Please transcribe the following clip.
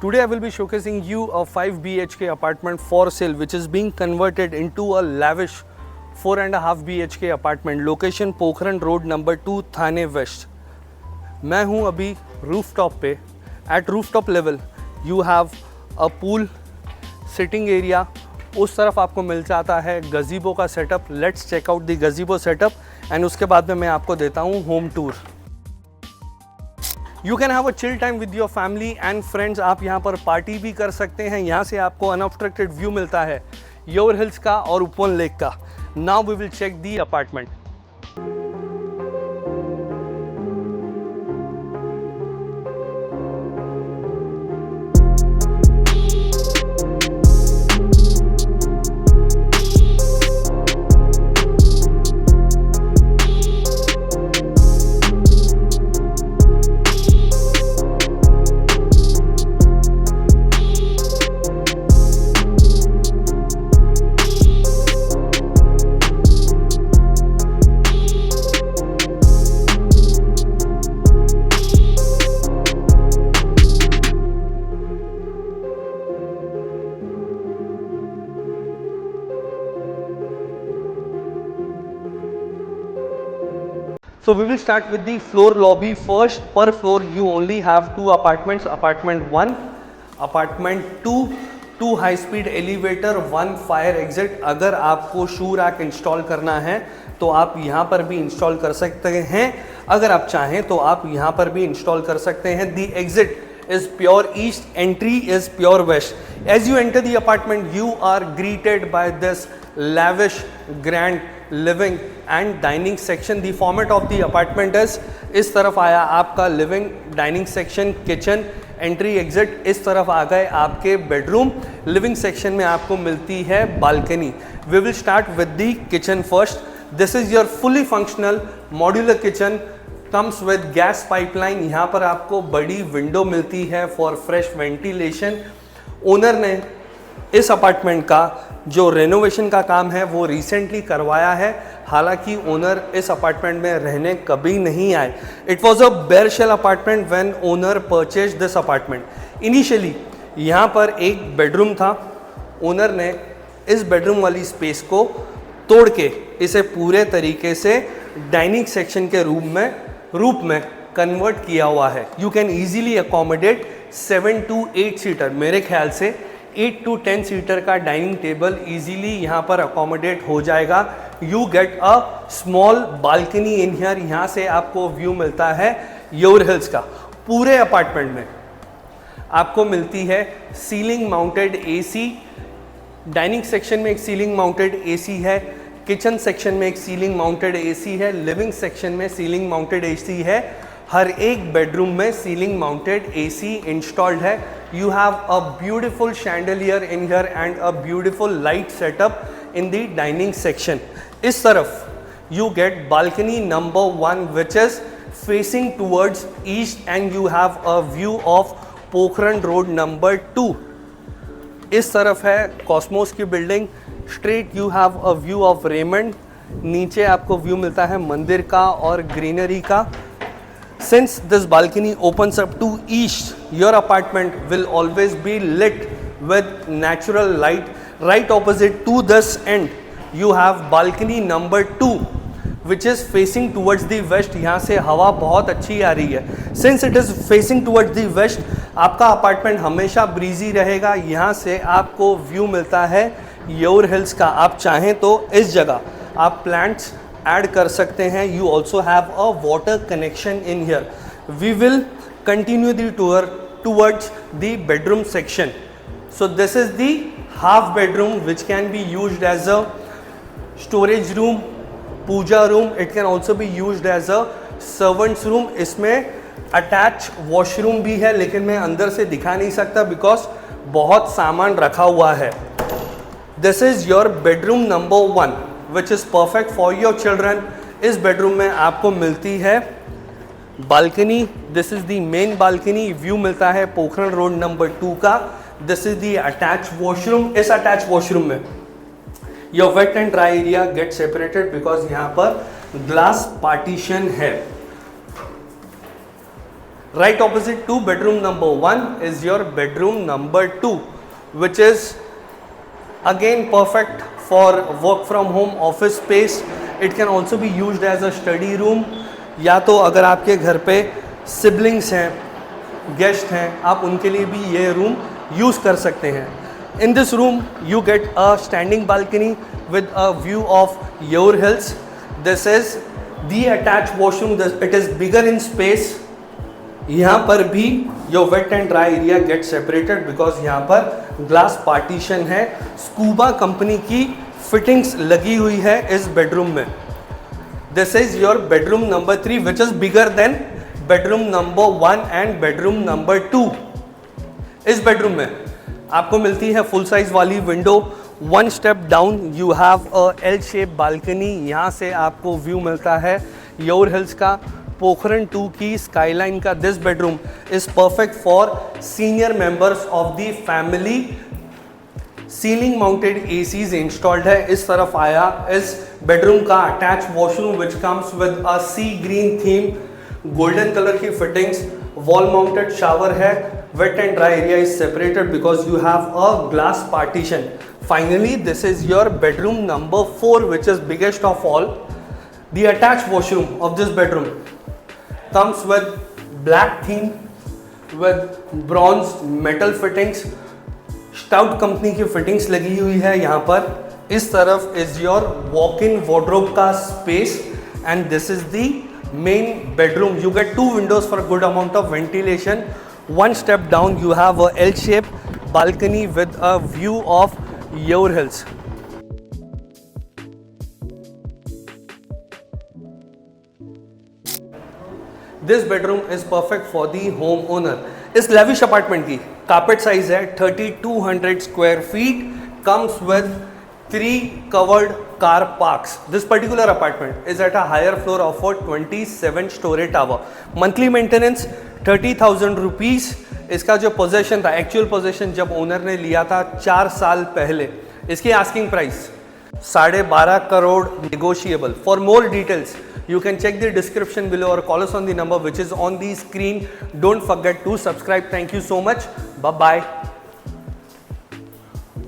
Today I will be showcasing you a 5 BHK apartment for sale which is being converted into a lavish 4.5 BHK apartment. Location Pokhran road number 2 Thane west. मैं हूँ अभी rooftop पे. At rooftop level you have a pool, sitting area. उस तरफ आपको मिल जाता है गजीबो का setup. Let's check out the gazebo setup and उसके बाद में मैं आपको देता हूँ home tour. You can have a chill time with your family and friends. आप यहाँ पर पार्टी भी कर सकते हैं. यहाँ से आपको अनऑब्स्ट्रक्टेड व्यू मिलता है योर हिल्स का और उपवन लेक का. Now we will check the apartment. So we will start with the floor lobby first. Per floor you only have 2 apartments. Apartment 1, apartment 2, 2 high speed elevator, 1 fire exit. अगर आपको shoe rack install करना है तो आप यहाँ पर भी install कर सकते हैं. अगर आप चाहें तो आप यहाँ पर भी इंस्टॉल कर सकते हैं. The exit is pure east, entry is pure west. As you enter the apartment you are greeted by this lavish grand living and dining section. The format of the apartment is इस तरफ आया आपका living, dining section, kitchen, entry exit. इस तरफ आ गए आपके bedroom. Living section में आपको मिलती है balcony. We will start with the kitchen first. This is your fully functional modular kitchen. Comes with gas pipeline. यहाँ पर आपको बड़ी विंडो मिलती है फॉर फ्रेश वेंटिलेशन. ओनर ने इस अपार्टमेंट का जो रेनोवेशन का काम है वो रिसेंटली करवाया है. हालांकि ओनर इस अपार्टमेंट में रहने कभी नहीं आए. It was a bare shell apartment when owner purchase this apartment. Initially यहाँ पर एक बेडरूम था. ओनर ने इस बेडरूम वाली स्पेस को तोड़ के इसे पूरे तरीके से डाइनिंग सेक्शन के रूप में कन्वर्ट किया हुआ है. You can easily accommodate 7 to 8 seater. मेरे ख्याल से 8 to 10 सीटर का डाइनिंग टेबल इजीली यहाँ पर अकोमोडेट हो जाएगा. You get a small balcony in here. यहाँ से आपको व्यू मिलता है योर हिल्स का. पूरे अपार्टमेंट में आपको मिलती है ceiling mounted AC. Dining section में एक सीलिंग माउंटेड एसी है. किचन सेक्शन में एक सीलिंग माउंटेड एसी है. लिविंग सेक्शन में सीलिंग माउंटेड एसी है. हर एक बेडरूम में सीलिंग माउंटेड एसी इंस्टॉल्ड है. You have a beautiful chandelier in here and a beautiful light setup in the dining section. इस तरफ you get balcony number 1 which is facing towards east and you have a view of Pokhran road number 2. इस तरफ है Cosmos की building. Straight you have a view of Raymond. नीचे आपको view मिलता है मंदिर का और ग्रीनरी का. Since this balcony opens up to east, your apartment will always be lit with natural light. Right opposite to this end, you have balcony number 2, which is facing towards the west. यहाँ से हवा बहुत अच्छी आ रही है. Since it is facing towards the west, आपका apartment हमेशा breezy रहेगा. यहाँ से आपको व्यू मिलता है योर हिल्स का. आप चाहें तो इस जगह आप प्लांट्स ऐड कर सकते हैं. You also have a water connection in here. We will continue the tour towards the bedroom section. So this is the half bedroom which can be used as a storage room, puja room. It can also be used as a servant's room. इसमें attach washroom भी है लेकिन मैं अंदर से दिखा नहीं सकता बिकॉज बहुत सामान रखा हुआ है. This is your bedroom number 1 which is perfect for your children. इस बेडरूम में आपको मिलती है balcony. This is the main balcony. View मिलता है पोखरण रोड नंबर 2 का. This is the attach washroom. इस अटैच वॉशरूम में your weight and dry area get separated because यहाँ पर ग्लास पार्टीशन है. Right opposite to bedroom number 1 is your bedroom number 2, which is again perfect for work from home office space. It can also be used as a study room, या तो अगर आपके घर पे siblings हैं, guest हैं, आप उनके लिए भी ये रूम यूज़ कर सकते हैं. In this room you get a standing balcony with a view of Yor Hills. This is the attached washroom. It is bigger in space. यहाँ पर भी your wet and dry area gets separated because यहाँ पर glass partition है. Scuba company की fittings लगी हुई है इस बेडरूम में. This is your bedroom number 3, which is bigger than bedroom number 1 and bedroom number 2. इस बेडरूम में आपको मिलती है फुल साइज वाली window. One step down you have a L shape balcony. यहाँ से आपको व्यू मिलता है योर हिल्स का, पोखरण 2 की स्काईलाइन का. This bedroom is perfect for senior members of the family. Ceiling mounted ACs installed है. इस तरफ आया इस बेडरूम का attach washroom which comes with a sea green theme, golden colour की फिटिंग्स, वॉल माउंटेड शावर है. Wet and dry area is separated because you have a glass partition. Finally this is your bedroom number 4, which is biggest of all. The attach washroom of this bedroom comes with black theme with bronze metal fittings. Stout company की fittings लगी हुई है यहाँ पर. इस तरफ is your walk in wardrobe का space and this is the main bedroom. You get 2 windows for a good amount of ventilation. One step down you have a L-shaped balcony with a view of Yor Hills. This bedroom is perfect for the home owner. इस lavish apartment की carpet size है 3200 square feet. Comes with 3 covered car parks. This particular apartment is at a higher floor of a 27-story tower. Monthly maintenance 30,000 rupees. इसका जो possession था, actual possession जब owner ने लिया था 4 साल पहले, इसकी asking price 12.5 crore, negotiable. For more details you can check the description below or call us on the number which is on the screen. Don't forget to subscribe. Thank you so much. Bye bye.